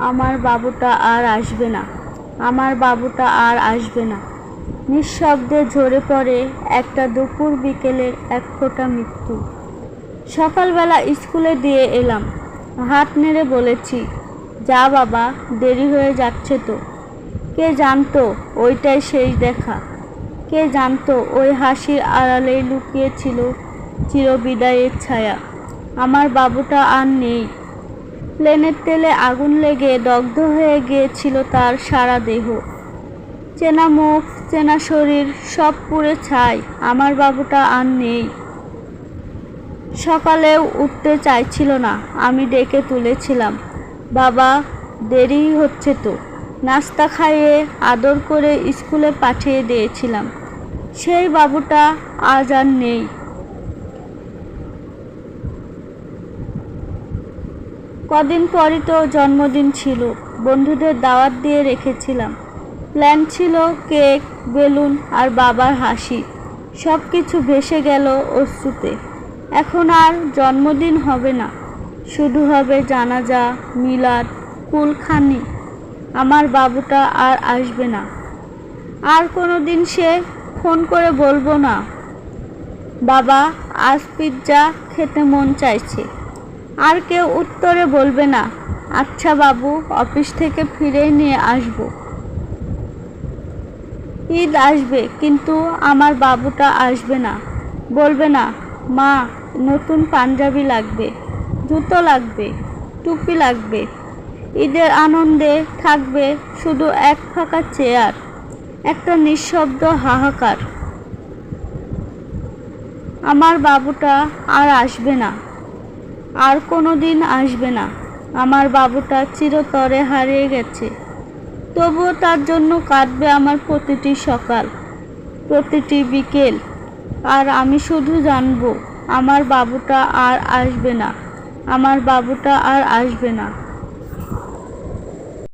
আমার বাবুটা আর আসবে না, আমার বাবুটা আর আসবে না। নিঃশব্দে ঝরে পড়ে একটা দুপুর বিকেলের এক ফোঁটা মৃত্যু। সকালবেলা স্কুলে দিয়ে এলাম, হাত নেড়ে বলেছি, যা বাবা, দেরি হয়ে যাচ্ছে তো। কে জানতো ওইটাই শেষ দেখা, কে জানতো ওই হাসির আড়ালেই লুকিয়েছিল চিরবিদায়ের ছায়া। আমার বাবুটা আর নেই। প্লেনের তেলে আগুন লেগে দগ্ধ হয়ে গিয়েছিল তার সারা দেহ। চেনা মুখ, চেনা শরীর সব পুড়ে ছাই। আমার বাবুটা আর নেই। সকালেও উঠতে চাইছিল না। আমি ডেকে তুলেছিলাম, বাবা, দেরি হচ্ছে তো। নাস্তা খাইয়ে আদর করে স্কুলে পাঠিয়ে দিয়েছিলাম। সেই বাবুটা আজ আর নেই। কদিন পরই তো জন্মদিন ছিল। বন্ধুদের দাওয়াত দিয়ে রেখেছিলাম। প্ল্যান ছিল কেক, বেলুন আর বাবার হাসি। সব কিছু ভেসে গেল অশ্রুতে। এখন আর জন্মদিন হবে না, শুধু হবে জানাজা, মিলাদ, কুলখানি। আমার বাবুটা আর আসবে না। আর কোনো দিন সে ফোন করে বলবো না, বাবা, আজ পিৎজা খেতে মন চাইছে। আর কেউ উত্তরে বলবে না, আচ্ছা বাবু, অফিস থেকে ফিরেই নিয়ে আসবো। ঈদ আসবে, কিন্তু আমার বাবুটা আসবে না। বলবে না, মা, নতুন পাঞ্জাবি লাগবে, জুতো লাগবে, টুপি লাগবে। ঈদের আনন্দে থাকবে শুধু এক ফাঁকা চেয়ার, একটা নিঃশব্দ হাহাকার। আমার বাবুটা আর আসবে না, আর কোনো দিন আসবে না। আমার বাবুটা চিরতরে হারিয়ে গেছে। তবুও তার জন্য কাটবে আমার প্রতিটি সকাল, প্রতিটি বিকেল। আর আমি শুধু জানবো, আমার বাবুটা আর আসবে না, আমার বাবুটা আর আসবে না।